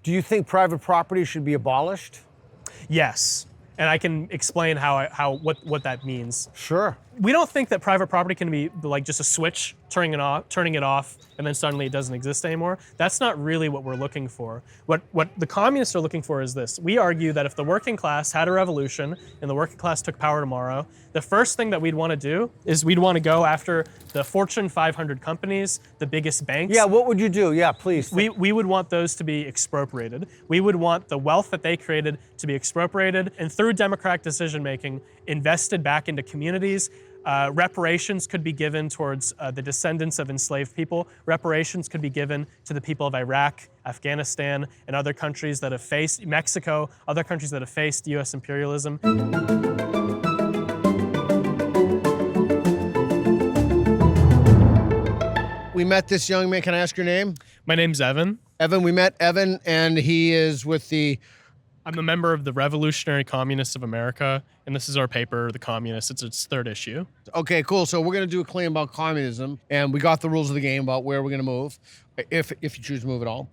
Do you think private property should be abolished? Yes. And I can explain what that means. Sure. We don't think that private property can be like just a switch, turning it off, and then suddenly it doesn't exist anymore. That's not really what we're looking for. What the communists are looking for is this. We argue that if the working class had a revolution and the working class took power tomorrow, the first thing that we'd want to do is we'd want to go after the Fortune 500 companies, the biggest banks. Yeah, what would you do? Yeah, please. We would want those to be expropriated. We would want the wealth that they created to be expropriated, and through democratic decision-making, invested back into communities. Reparations could be given towards the descendants of enslaved people. Reparations could be given to the people of Iraq, Afghanistan, and other countries that have faced, Mexico, other countries that have faced U.S. imperialism. We met this young man. Can I ask your name? My name's Evan. Evan, we met Evan, and he is with the... I'm a member of the Revolutionary Communists of America, and this is our paper, The Communists. It's its third issue. Okay, cool. So we're going to do a claim about communism, and we got the rules of the game about where we're going to move, if you choose to move at all.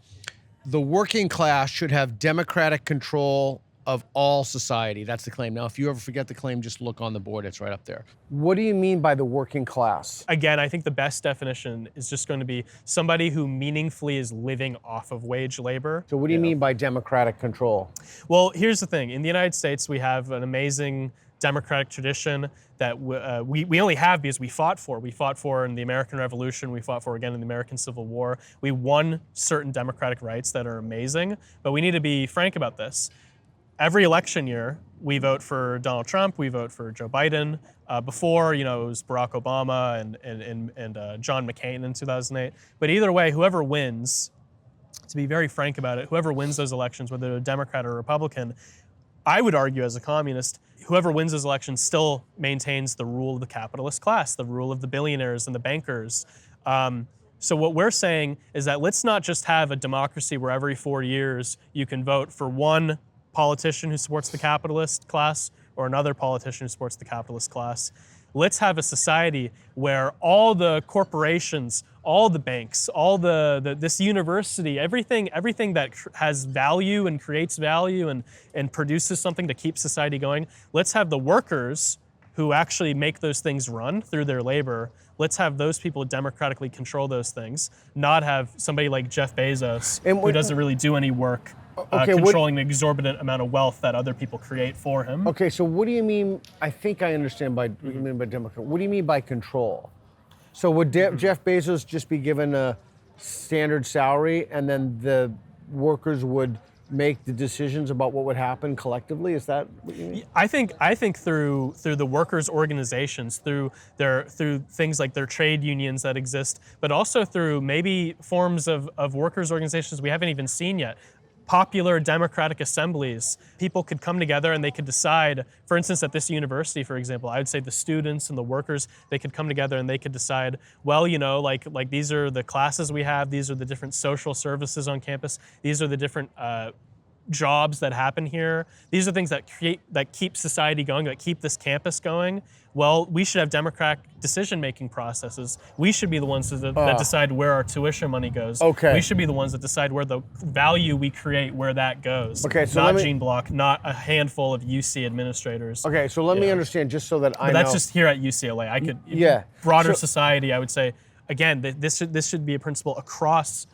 The working class should have democratic control of all society. That's the claim. Now, if you ever forget the claim, just look on the board. It's right up there. What do you mean by the working class? Again, I think the best definition is just going to be somebody who meaningfully is living off of wage labor. So what do you mean by democratic control? Well, here's the thing. In the United States, we have an amazing democratic tradition that we only have because we fought for. We fought for in the American Revolution. We fought for again in the American Civil War. We won certain democratic rights that are amazing, but we need to be frank about this. Every election year, we vote for Donald Trump, we vote for Joe Biden. Before, it was Barack Obama and John McCain in 2008. But either way, whoever wins, to be very frank about it, whoever wins those elections, whether they're a Democrat or a Republican, I would argue as a communist, whoever wins those elections still maintains the rule of the capitalist class, the rule of the billionaires and the bankers. So what we're saying is that let's not just have a democracy where every 4 years you can vote for one politician who supports the capitalist class or another politician who supports the capitalist class. Let's have a society where all the corporations, all the banks, all this university, everything that has value and creates value and produces something to keep society going, let's have the workers who actually make those things run through their labor. Let's have those people democratically control those things, not have somebody like Jeff Bezos who doesn't really do any work controlling an exorbitant amount of wealth that other people create for him. Okay, so what do you mean? I think I understand what you mean by democratic. What do you mean by control? So would Jeff Bezos just be given a standard salary and then the workers would make the decisions about what would happen collectively? Is that what you mean? I think through the workers' organizations, through things like their trade unions that exist, but also through maybe forms of workers' organizations we haven't even seen yet. Popular democratic assemblies, people could come together and they could decide, for instance, at this university, for example, I would say the students and the workers, they could come together and they could decide, well, like these are the classes we have, these are the different social services on campus, these are the different jobs that happen here. These are things that keep society going, that keep this campus going. Well, we should have democratic decision-making processes. We should be the ones that decide where our tuition money goes. Okay. We should be the ones that decide where the value we create, where that goes. Okay, so not Gene Block, not a handful of UC administrators. Okay, so let me understand, just so that I know. That's just here at UCLA. I could, broader society, I would say, again, this should be a principle across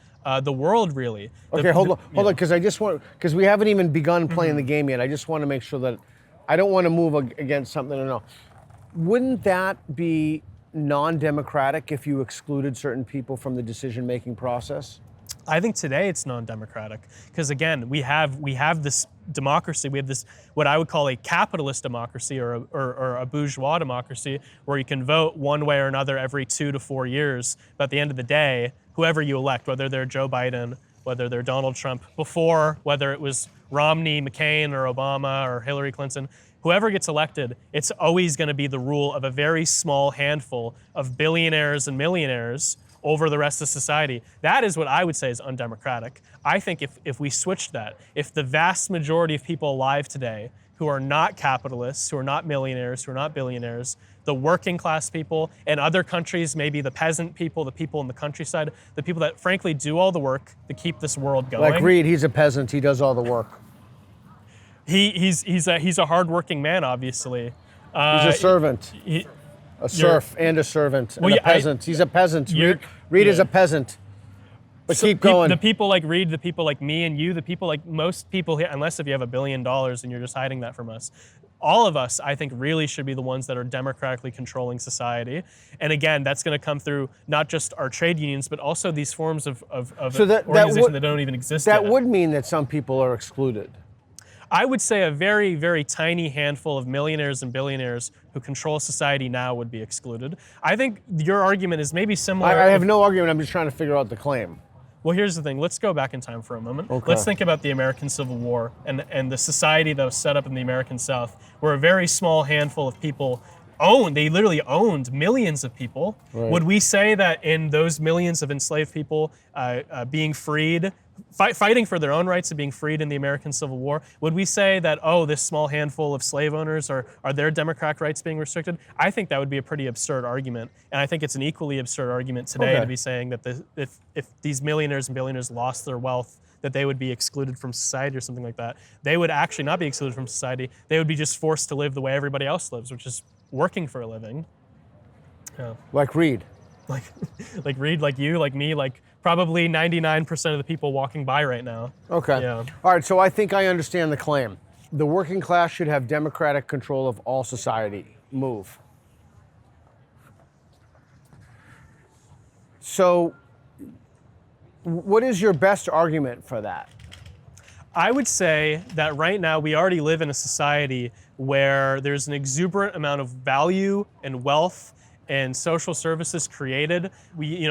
the world, really. Okay, hold on, because we haven't even begun playing the game yet. I just want to make sure that I don't want to move against something. No. Wouldn't that be non-democratic if you excluded certain people from the decision-making process? I think today it's non-democratic because again, we have this democracy. We have this what I would call a capitalist democracy or a bourgeois democracy where you can vote one way or another every 2 to 4 years. But at the end of the day, whoever you elect, whether they're Joe Biden, whether they're Donald Trump, before whether it was Romney, McCain, or Obama, or Hillary Clinton, whoever gets elected, it's always going to be the rule of a very small handful of billionaires and millionaires over the rest of society. That is what I would say is undemocratic. I think if we switched that, if the vast majority of people alive today who are not capitalists, who are not millionaires, who are not billionaires, the working class people, and other countries, maybe the peasant people, the people in the countryside, the people that frankly do all the work to keep this world going. Like Reed, he's a peasant. He does all the work. He's a hardworking man, obviously. He's a servant, a serf, and a servant, and a peasant. He's a peasant. Reed is a peasant. But keep going. The people like Reed, the people like me and you, the people like most people here, unless if you have $1 billion and you're just hiding that from us, all of us, I think, really should be the ones that are democratically controlling society. And again, that's going to come through not just our trade unions, but also these forms of organization that don't even exist That yet. would mean that some people are excluded. I would say a very, very tiny handful of millionaires and billionaires who control society now would be excluded. I think your argument is maybe similar. I have no argument. I'm just trying to figure out the claim. Well, here's the thing. Let's go back in time for a moment. Okay. Let's think about the American Civil War and the society that was set up in the American South, where a very small handful of people they literally owned millions of people. Right. Would we say that in those millions of enslaved people being freed, fighting for their own rights and being freed in the American Civil War, would we say that, this small handful of slave owners are their democratic rights being restricted? I think that would be a pretty absurd argument. And I think it's an equally absurd argument today to be saying that if these millionaires and billionaires lost their wealth, that they would be excluded from society or something like that. They would actually not be excluded from society. They would be just forced to live the way everybody else lives, which is working for a living. Yeah. Like Reed. Like Reed, like you, like me, like probably 99% of the people walking by right now. Okay. Yeah. All right, so I think I understand the claim. The working class should have democratic control of all society. Move. So, what is your best argument for that? I would say that right now we already live in a society where there's an exuberant amount of value and wealth and social services created. We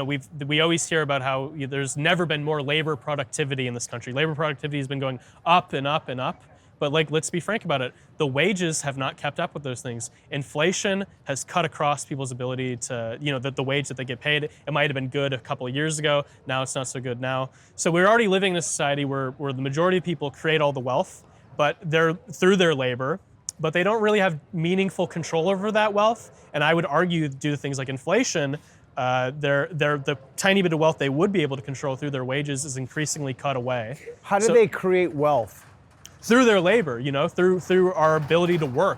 always hear about how there's never been more labor productivity in this country. Labor productivity has been going up and up and up. But let's be frank about it. The wages have not kept up with those things. Inflation has cut across people's ability to, the wage that they get paid. It might have been good a couple of years ago. Now it's not so good now. So we're already living in a society where the majority of people create all the wealth, but they're through their labor, but they don't really have meaningful control over that wealth. And I would argue due to things like inflation, the tiny bit of wealth they would be able to control through their wages is increasingly cut away. How do they create wealth? Through their labor, through our ability to work.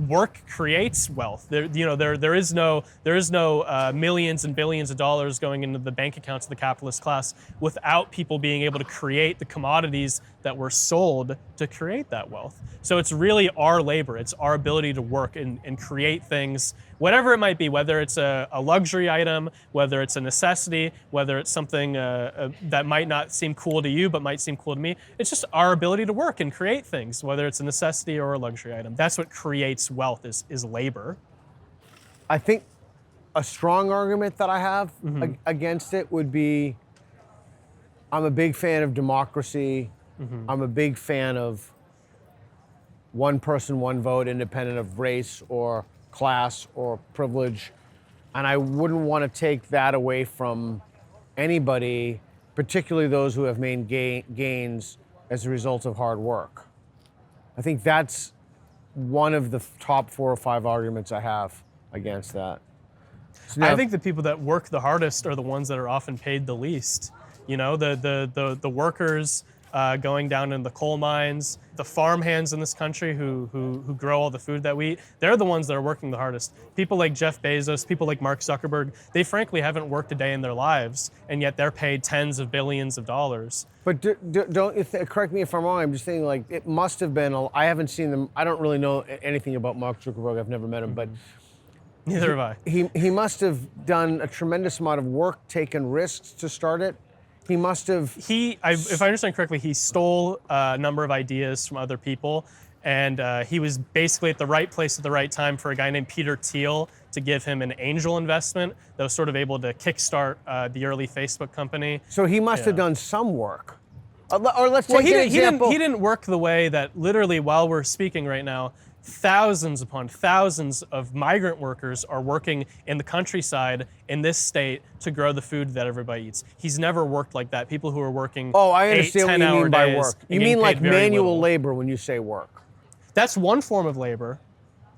Work creates wealth. There is no millions and billions of dollars going into the bank accounts of the capitalist class without people being able to create the commodities that were sold to create that wealth. So it's really our labor. It's our ability to work and create things, whatever it might be, whether it's a luxury item, whether it's a necessity, whether it's something that might not seem cool to you but might seem cool to me. It's just our ability to work and create things, whether it's a necessity or a luxury item. That's what creates wealth is labor. I think a strong argument that I have against it would be, I'm a big fan of democracy. I'm a big fan of one person, one vote, independent of race or class or privilege. And I wouldn't want to take that away from anybody, particularly those who have made gains as a result of hard work. I think that's one of the top 4 or 5 arguments I have against that. So now, I think the people that work the hardest are the ones that are often paid the least. The workers going down in the coal mines, the farmhands in this country who grow all the food that we eat, they're the ones that are working the hardest. People like Jeff Bezos, people like Mark Zuckerberg, they frankly haven't worked a day in their lives, and yet they're paid tens of billions of dollars. But correct me if I'm wrong, I'm just saying, like, it must have been, I haven't seen them, I don't really know anything about Mark Zuckerberg, I've never met him, but Neither have I. He must have done a tremendous amount of work, taken risks to start it. He must have... if I understand correctly, he stole a number of ideas from other people, and he was basically at the right place at the right time for a guy named Peter Thiel to give him an angel investment that was sort of able to kickstart the early Facebook company. So he must have done some work. Or let's take an example. He didn't work the way that literally while we're speaking right now, thousands upon thousands of migrant workers are working in the countryside in this state to grow the food that everybody eats. He's never worked like that. People who are working I understand 8, what you 10-hour mean by days work. You and getting mean like paid very manual little. labor when you say work. That's one form of labor.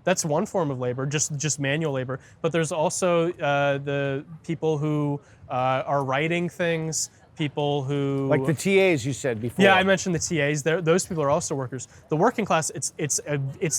That's one form of labor, just manual labor. But there's also the people who are writing things, people who Like the TAs you said before. Yeah, I mentioned the TAs. Those people are also workers. The working class, it's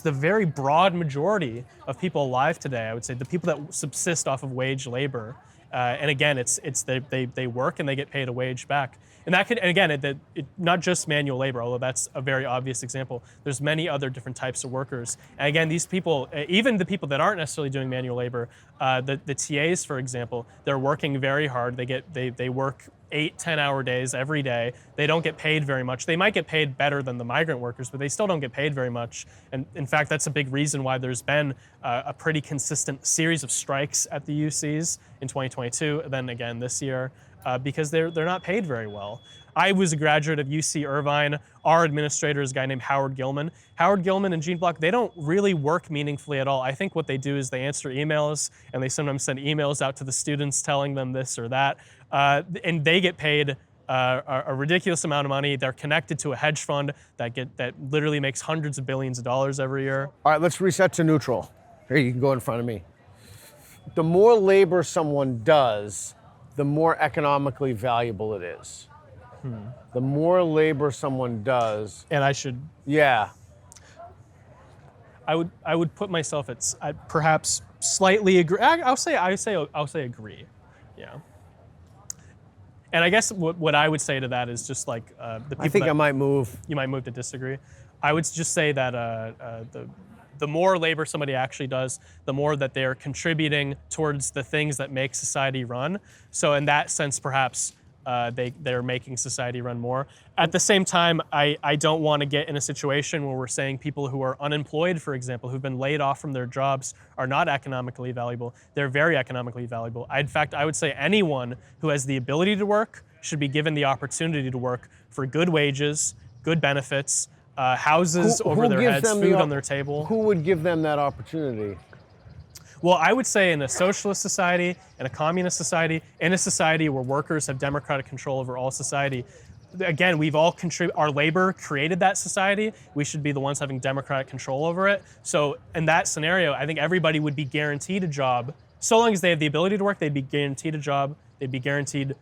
the very broad majority of people alive today. I would say the people that subsist off of wage labor. And again, they work and they get paid a wage back. And that could, and again, not just manual labor, although that's a very obvious example. There's many other different types of workers. And again, these people, even the people that aren't necessarily doing manual labor, the TAs, for example, they're working very hard. They work 8-10-hour days every day. They don't get paid very much. They might get paid better than the migrant workers, but they still don't get paid very much. And in fact, that's a big reason why there's been a pretty consistent series of strikes at the UCs in 2022, then again this year, because they're not paid very well. I was a graduate of UC Irvine. Our administrator is a guy named Howard Gilman. Howard Gilman and Gene Block, they don't really work meaningfully at all. I think what they do is they answer emails, and they sometimes send emails out to the students telling them this or that. And they get paid a ridiculous amount of money. They're connected to a hedge fund that literally makes hundreds of billions of dollars every year. All right, let's reset to neutral. Here, you can go in front of me. The more labor someone does, the more economically valuable it is. The more labor someone does. And I should. Yeah. I would put myself at perhaps slightly agree. I'll say agree. Yeah. And I guess what I would say to that is just like the people. I think I might move. You might move to disagree. I would just say that the more labor somebody actually does, the more that they're contributing towards the things that make society run. So in that sense, perhaps they're making society run more. At the same time, I don't want to get in a situation where we're saying people who are unemployed, for example, who've been laid off from their jobs are not economically valuable. They're very economically valuable. In fact, I would say anyone who has the ability to work should be given the opportunity to work for good wages, good benefits, houses over their heads, food on their table. Who would give them that opportunity? Well, I would say in a socialist society, in a communist society, in a society where workers have democratic control over all society, again, we've all our labor created that society. We should be the ones having democratic control over it. So in that scenario, I think everybody would be guaranteed a job. So long as they have the ability to work, they'd be guaranteed a job. They'd be guaranteed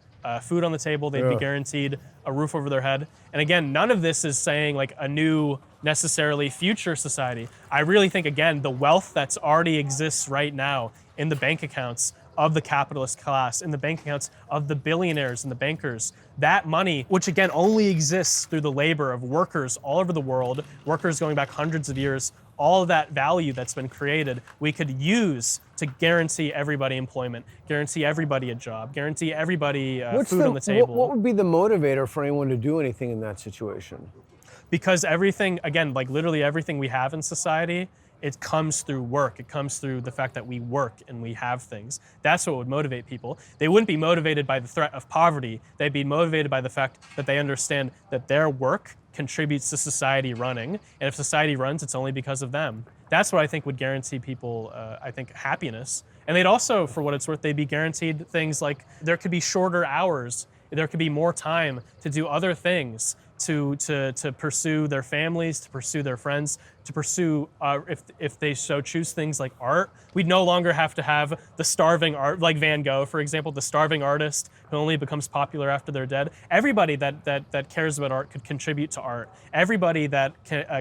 food on the table. They'd be guaranteed a roof over their head. And again, none of this is saying like a new, necessarily future society. I really think, again, the wealth that's already exists right now in the bank accounts of the capitalist class, in the bank accounts of the billionaires and the bankers, that money, which again only exists through the labor of workers all over the world, workers going back hundreds of years, all of that value that's been created, we could use to guarantee everybody employment, guarantee everybody a job, guarantee everybody food on the table. What would be the motivator for anyone to do anything in that situation? Because everything, again, like literally everything we have in society, it comes through work. It comes through the fact that we work and we have things. That's what would motivate people. They wouldn't be motivated by the threat of poverty. They'd be motivated by the fact that they understand that their work contributes to society running. And if society runs, it's only because of them. That's what I think would guarantee people, I think, happiness. And they'd also, for what it's worth, they'd be guaranteed things like there could be shorter hours. There could be more time to do other things, to pursue their families, to pursue their friends, to pursue, if they so choose, things like art. We'd no longer have to have the starving art, like Van Gogh, for example, the starving artist who only becomes popular after they're dead. Everybody that cares about art could contribute to art. Everybody that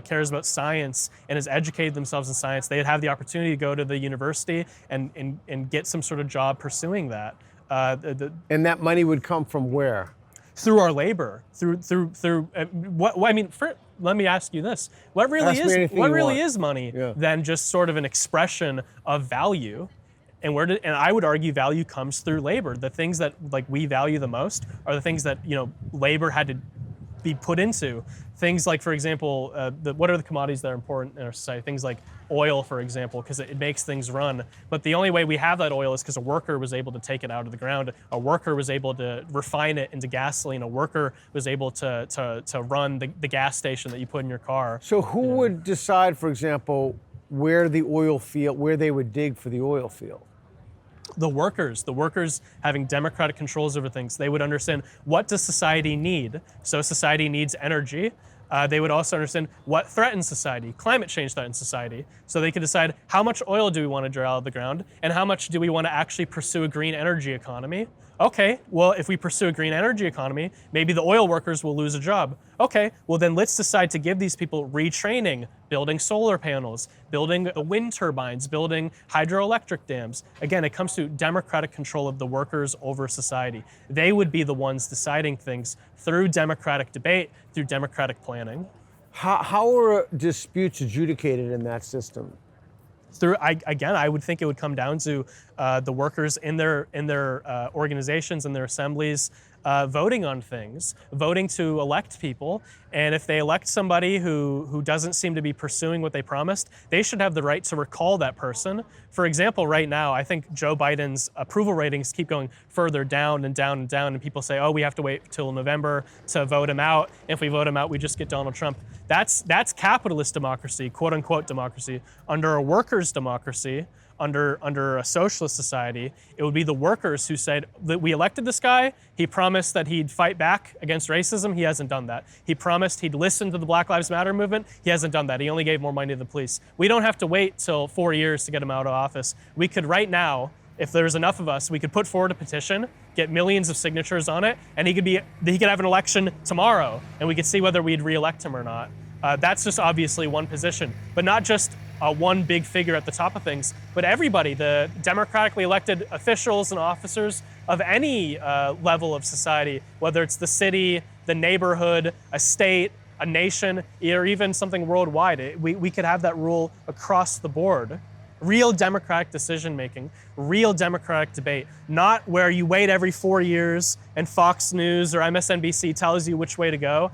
cares about science and has educated themselves in science, they'd have the opportunity to go to the university and get some sort of job pursuing that. And that money would come from where? Through our labor, through what I mean. Let me ask you this: what really is money than just sort of an expression of value? And and I would argue value comes through labor. The things that like we value the most are the things that labor had to be put into. Things like, for example, what are the commodities that are important in our society? Things like oil, for example, because it makes things run. But the only way we have that oil is because a worker was able to take it out of the ground. A worker was able to refine it into gasoline. A worker was able to run the gas station that you put in your car. So who would decide, for example, where the oil field, where they would dig for the oil field? The workers having democratic controls over things. They would understand, what does society need? So society needs energy. They would also understand what threatens society. Climate change threatens society. So they could decide how much oil do we want to drill out of the ground and how much do we want to actually pursue a green energy economy. Okay, well, if we pursue a green energy economy, maybe the oil workers will lose a job. Okay, well then let's decide to give these people retraining, building solar panels, building wind turbines, building hydroelectric dams. Again, it comes to democratic control of the workers over society. They would be the ones deciding things through democratic debate, through democratic planning. How are disputes adjudicated in that system? I would think it would come down to the workers in their organizations and their assemblies voting on things, voting to elect people. And if they elect somebody who doesn't seem to be pursuing what they promised, they should have the right to recall that person. For example, right now, I think Joe Biden's approval ratings keep going further down and down and down, and people say, oh, we have to wait till November to vote him out. If we vote him out, we just get Donald Trump. That's capitalist democracy, quote unquote democracy. Under a workers' democracy, under a socialist society, it would be the workers who said that we elected this guy, he promised that he'd fight back against racism, he hasn't done that. He promised he'd listen to the Black Lives Matter movement, he hasn't done that. He only gave more money to the police. We don't have to wait till 4 years to get him out of office. We could right now, if there's enough of us, we could put forward a petition, get millions of signatures on it, and he could have an election tomorrow, and we could see whether we'd re-elect him or not. That's just obviously one position, but not just one big figure at the top of things, but everybody, the democratically elected officials and officers of any level of society, whether it's the city, the neighborhood, a state, a nation, or even something worldwide. We could have that rule across the board. Real democratic decision making, real democratic debate, not where you wait every 4 years and Fox News or MSNBC tells you which way to go.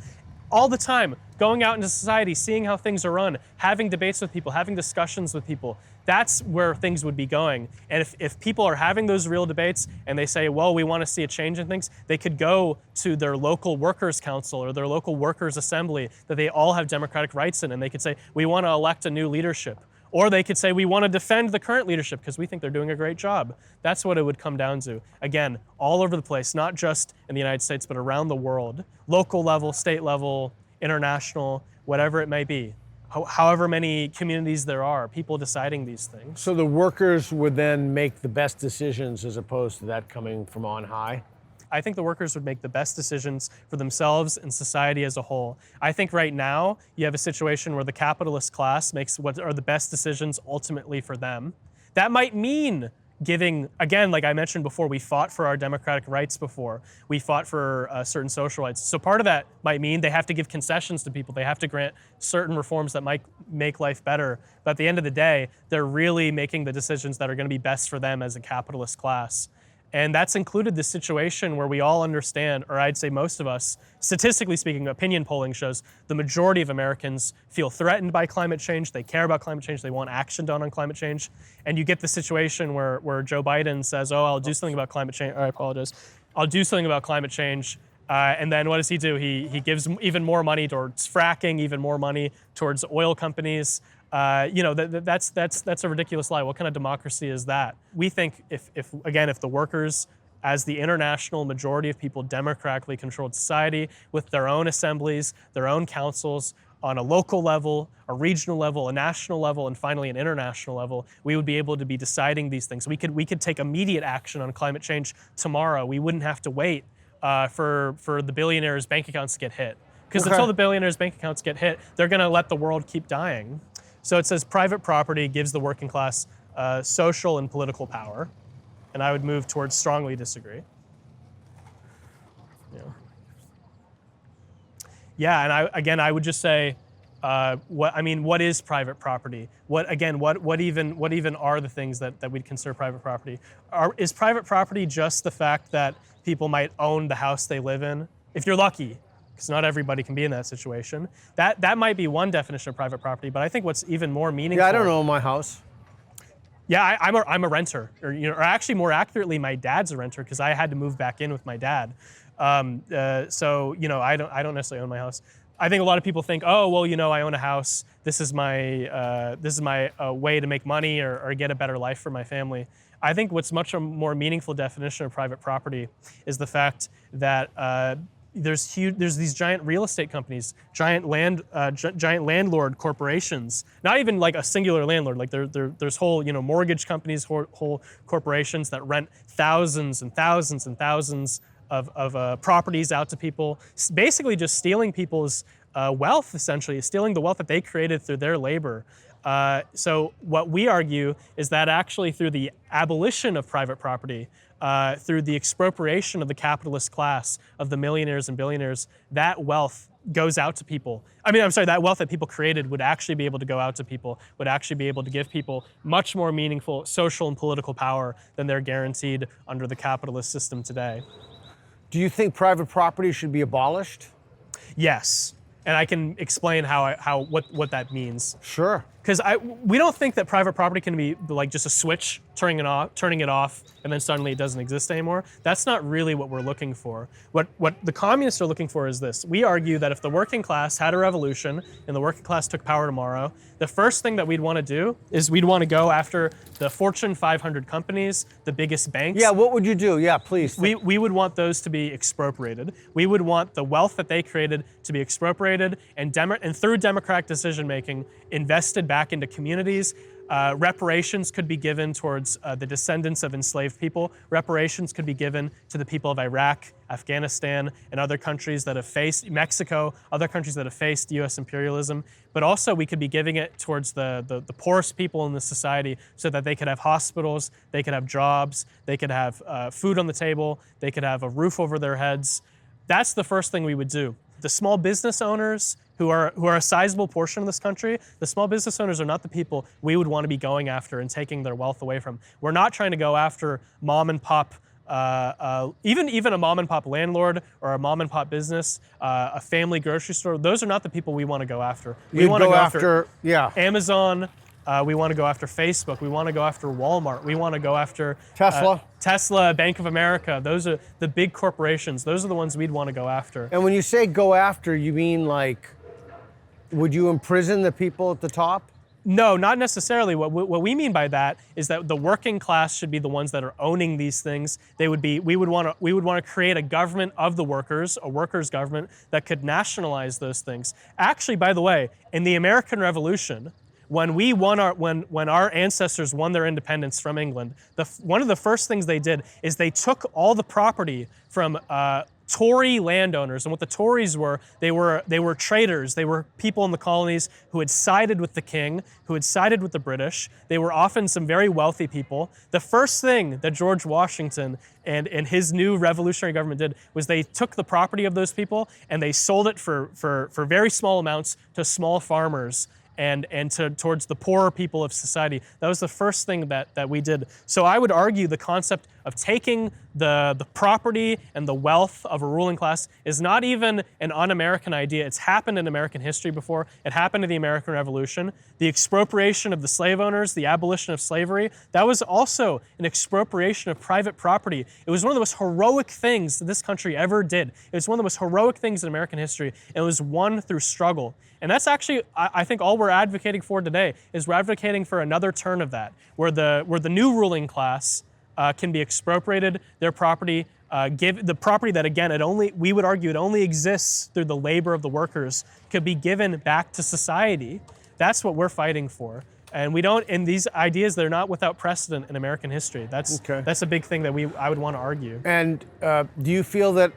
All the time, going out into society, seeing how things are run, having debates with people, having discussions with people. That's where things would be going. And if people are having those real debates and they say, well, we want to see a change in things, they could go to their local workers' council or their local workers' assembly that they all have democratic rights in, and they could say, we want to elect a new leadership. Or they could say, we want to defend the current leadership because we think they're doing a great job. That's what it would come down to. Again, all over the place, not just in the United States, but around the world. Local level, state level, international, whatever it may be. However many communities there are, people deciding these things. So the workers would then make the best decisions as opposed to that coming from on high? I think the workers would make the best decisions for themselves and society as a whole. I think right now you have a situation where the capitalist class makes what are the best decisions ultimately for them. That might mean giving, again, like I mentioned before, we fought for our democratic rights before. We fought for certain social rights. So part of that might mean they have to give concessions to people. They have to grant certain reforms that might make life better. But at the end of the day, they're really making the decisions that are going to be best for them as a capitalist class. And that's included the situation where we all understand, or I'd say most of us, statistically speaking, opinion polling shows the majority of Americans feel threatened by climate change, they care about climate change, they want action done on climate change. And you get the situation where Joe Biden says, oh, I'll do something about climate change, I apologize, I'll do something about climate change. And then what does he do? He gives even more money towards fracking, even more money towards oil companies. That's a ridiculous lie. What kind of democracy is that? We think if the workers, as the international majority of people, democratically controlled society with their own assemblies, their own councils, on a local level, a regional level, a national level, and finally an international level, we would be able to be deciding these things. We could take immediate action on climate change tomorrow. We wouldn't have to wait for the billionaires' bank accounts to get hit. Because until the billionaires' bank accounts get hit, they're going to let the world keep dying. So it says private property gives the working class social and political power. And I would move towards strongly disagree. Yeah, and I would just say, what is private property? What even are the things that we'd consider private property? Is private property just the fact that people might own the house they live in? If you're lucky, because not everybody can be in that situation. That might be one definition of private property, but I think what's even more meaningful. Yeah, I don't own my house. Yeah, I'm a renter, or actually more accurately, my dad's a renter because I had to move back in with my dad. So I don't necessarily own my house. I think a lot of people think, oh well, I own a house. This is my way to make money or get a better life for my family. I think what's much a more meaningful definition of private property is the fact that there's these giant real estate companies, giant landlord corporations. Not even like a singular landlord. Like there's whole mortgage companies, whole corporations that rent thousands and thousands and thousands of properties out to people, basically just stealing people's wealth, essentially stealing the wealth that they created through their labor. So what we argue is that actually through the abolition of private property, through the expropriation of the capitalist class, of the millionaires and billionaires, that wealth goes out to people. That wealth that people created would actually be able to go out to people, would actually be able to give people much more meaningful social and political power than they're guaranteed under the capitalist system today. Do you think private property should be abolished? Yes. And I can explain what that means. Sure. Because we don't think that private property can be like just a switch, turning it off, and then suddenly it doesn't exist anymore. That's not really what we're looking for. What the communists are looking for is this. We argue that if the working class had a revolution and the working class took power tomorrow, the first thing that we'd want to do is we'd want to go after the Fortune 500 companies, the biggest banks. Yeah, what would you do? Yeah, please. We would want those to be expropriated. We would want the wealth that they created to be expropriated and through democratic decision-making, invested back into communities. Reparations could be given towards the descendants of enslaved people. Reparations could be given to the people of Iraq, Afghanistan, and other countries that have faced, Mexico, other countries that have faced U.S. imperialism. But also we could be giving it towards the poorest people in the society so that they could have hospitals, they could have jobs, they could have food on the table, they could have a roof over their heads. That's the first thing we would do. The small business owners who are a sizable portion of this country, the small business owners are not the people we would want to be going after and taking their wealth away from. We're not trying to go after mom and pop, even a mom and pop landlord or a mom and pop business, a family grocery store. Those are not the people we want to go after. We want to go after Amazon. We want to go after Facebook. We want to go after Walmart. We want to go after Tesla, Bank of America. Those are the big corporations. Those are the ones we'd want to go after. And when you say go after, you mean like, would you imprison the people at the top? No, not necessarily. What we mean by that is that the working class should be the ones that are owning these things. We would want to create a government of the workers, a workers' government that could nationalize those things. Actually, by the way, in the American Revolution, when our ancestors won their independence from England, one of the first things they did is they took all the property from Tory landowners. And what the Tories were, they were traitors. They were people in the colonies who had sided with the king, who had sided with the British. They were often some very wealthy people. The first thing that George Washington and his new revolutionary government did was they took the property of those people and they sold it for very small amounts to small farmers and towards the poorer people of society. That was the first thing that we did. So I would argue the concept of taking the property and the wealth of a ruling class is not even an un-American idea. It's happened in American history before. It happened in the American Revolution. The expropriation of the slave owners, the abolition of slavery, that was also an expropriation of private property. It was one of the most heroic things that this country ever did. It was one of the most heroic things in American history. And it was won through struggle. And that's actually, I think, all we're advocating for today is we're advocating for another turn of that, where the new ruling class can be expropriated, their property, give the property that, again, we would argue it only exists through the labor of the workers, could be given back to society. That's what we're fighting for. And these ideas, they're not without precedent in American history. That's a big thing that I would want to argue. And do you feel that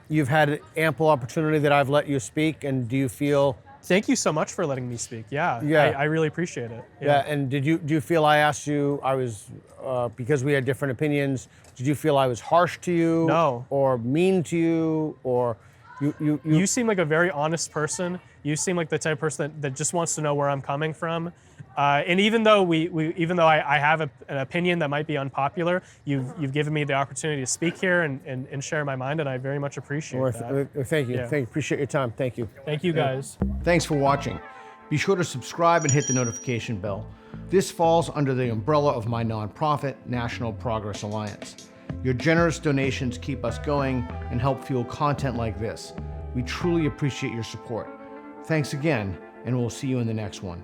you've had ample opportunity that I've let you speak, and do you feel... Thank you so much for letting me speak. Yeah. I really appreciate it. Yeah. And do you feel I asked you, because we had different opinions, did you feel I was harsh to you? No. Or mean to you? Or you seem like a very honest person. You seem like the type of person that just wants to know where I'm coming from. And even though I have an opinion that might be unpopular, you've given me the opportunity to speak here and share my mind, and I very much appreciate that. Thank you. Yeah. Thank you. Appreciate your time. Thank you. Thank you, guys. Thanks for watching. Be sure to subscribe and hit the notification bell. This falls under the umbrella of my nonprofit, National Progress Alliance. Your generous donations keep us going and help fuel content like this. We truly appreciate your support. Thanks again, and we'll see you in the next one.